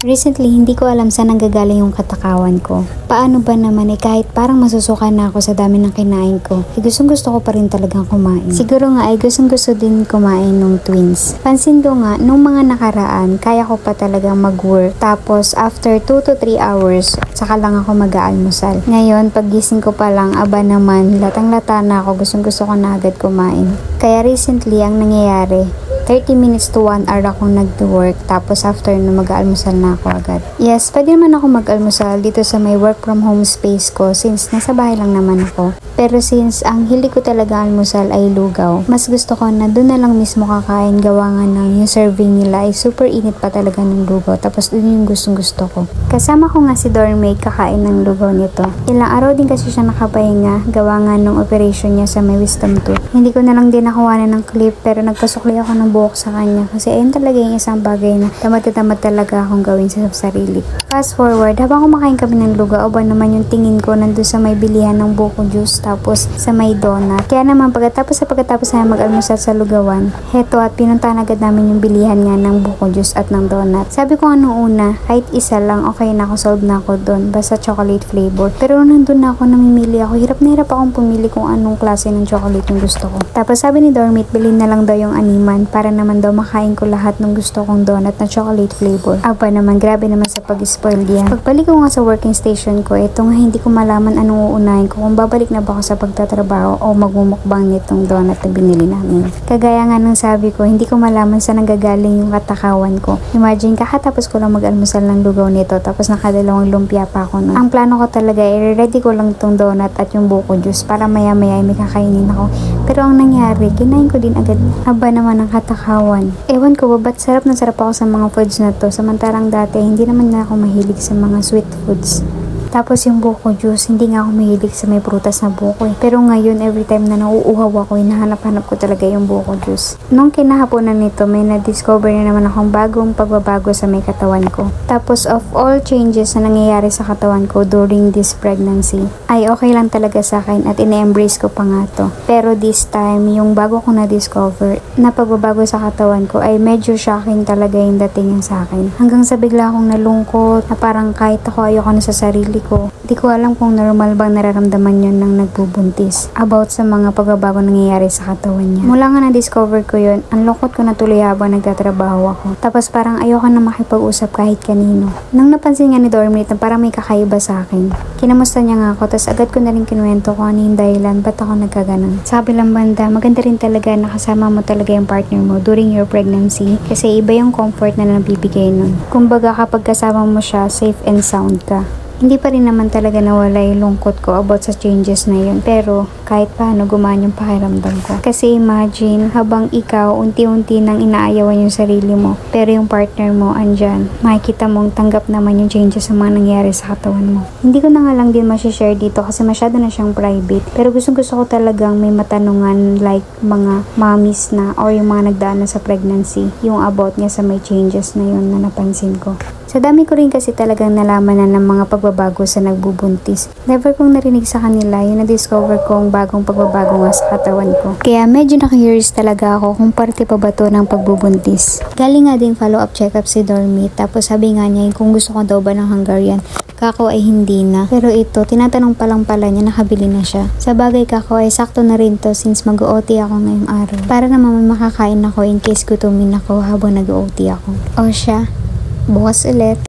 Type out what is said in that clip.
Recently, hindi ko alam saan nanggagaling yung katakawan ko. Paano ba naman kahit parang masusuka na ako sa dami ng kinain ko, gustong gusto ko pa rin talagang kumain. Siguro nga ay gustong gusto din kumain nung twins. Pansin ko nga, nung mga nakaraan, kaya ko pa talagang mag-work. Tapos, after 2 to 3 hours, saka lang ako mag-aalmusal. Ngayon, paggising ko pa lang, aba naman, latang-lata na ako, gustong gusto ko na agad kumain. Kaya recently, ang nangyayari, 30 minutes to 1 hour akong nag-work, tapos after na mag-aalmusal na ako agad. Yes, pwede naman ako mag-almusal dito sa may work from home space ko since nasa bahay lang naman ako. Pero since ang hilig ko talaga almusal ay lugaw, mas gusto ko na doon na lang mismo kakain, gawa nga ng yung serving nila ay super init pa talaga ng lugaw, tapos doon yung gustong gusto ko. Kasama ko nga si Dormate kakain ng lugaw nito. Ilang araw din kasi siya nakapahinga, gawa nga nung operation niya sa may wisdom tooth. Hindi ko na lang din nakuhanan ng clip pero nagpasukli ako ng buhok sa kanya kasi ayun talaga yung isang bagay na tamad talaga akong gawin sa sarili. Fast forward, habang kumakain kami ng lugaw, ba naman yung tingin ko nandun sa may bilihan ng buko juice tapos sa may donut. Kaya naman pagkatapos na mag-almusal sa lugawan, heto at pinuntahan agad namin yung bilihan nga ng buko juice at ng donut. Sabi ko noong una, kahit isa lang, okay na ako, solve na ako doon, basta chocolate flavor. Pero nandun na ako, namimili ako, hirap na hirap akong pumili kung anong klase ng chocolate yung gusto ko. Tapos sabi ni Dormate, bilhin na lang daw yung animan para naman daw makain ko lahat ng gusto kong donut na chocolate flavor. Aba naman, grabe naman sa pag-spoil diyan. Pagbalik ko nga sa working station ko, ito nga hindi ko malaman anong uunahin ko, kung babalik na ba ako sa pagtatrabaho o magmumukbang nitong donut na binili namin. Kagaya nga ng sabi ko, hindi ko malaman saan nanggagaling yung katakawan ko. Imagine, kakatapos ko lang mag-almusal ng lugaw nito, tapos nakadalawang lumpia pa ako nun. Ang plano ko talaga, i-ready ko lang itong donut at yung buko juice para maya-maya ay may kakainin ako. Pero ang nangyari, kinain ko din agad. Aba naman ang katakawan. Ewan ko ba, ba't sarap na sarap ako sa mga foods na to, samantarang dati hindi naman na ako mahilig sa mga sweet foods. Tapos yung buko juice, hindi nga ako mahilig sa may prutas na buko Pero ngayon, every time na nauuhaw ako, hinahanap-hanap ko talaga yung buko juice. Nung kinahaponan nito, may na-discover na naman akong bagong pagbabago sa may katawan ko. Tapos of all changes na nangyayari sa katawan ko during this pregnancy, ay okay lang talaga sa akin at ine-embrace ko pa nga to. Pero this time, yung bago ko na-discover na pagbabago sa katawan ko ay medyo shocking talaga yung dating yung sa akin. Hanggang sa bigla akong nalungkot na parang kahit ako ayoko na sa sarili ko. Di ko alam kung normal bang nararamdaman yun ng nagbubuntis about sa mga pagbabago nangyayari sa katawan niya. Mula nga na-discover ko yun, ang lungkot ko na tuloy habang nagtatrabaho ako. Tapos parang ayoko na makipag-usap kahit kanino. Nang napansin nga ni Dormate na parang may kakaiba sa akin, kinamusta niya nga ako, tapos agad ko na rin kinuwento kung ano yung dahilan ba't ako nagkaganon. Sa kabilang banda, maganda rin talaga na kasama mo talaga yung partner mo during your pregnancy kasi iba yung comfort na nabibigay nun. Kumbaga kapag kasama mo siya, safe and sound ka. Hindi pa rin naman talaga nawala yung lungkot ko about sa changes na yun. Pero kahit paano gumaan yung pakiramdam ko. Kasi imagine, habang ikaw unti-unti nang inaayawan yung sarili mo, pero yung partner mo andyan, makikita mong tanggap naman yung changes sa mga nangyari sa katawan mo. Hindi ko na nga lang din share dito kasi masyado na siyang private. Pero gusto ko talagang may matanungan like mga mommies na or yung mga nagdaan na sa pregnancy, yung about niya sa may changes na yun na napansin ko. Sa dami ko rin kasi talagang nalaman na ng mga pagbabago sa nagbubuntis. Never kong narinig sa kanila yung na-discover kong bagong pagbabago nga sa katawan ko. Kaya medyo na-curious talaga ako kung parte pa ba to ng pagbubuntis. Galing nga din follow-up check-up si Dormate, tapos sabi nga niya kung gusto ko daw ba ng Hungarian. Kako ay hindi na. Pero ito, tinatanong pa lang pala niya, nakabili na siya. Sa bagay kako ay sakto na rin to since mag-OT ako ngayong araw. Para naman makakain ako in case gutumin ako habang nag-OT ako. O siya, bukas ulit.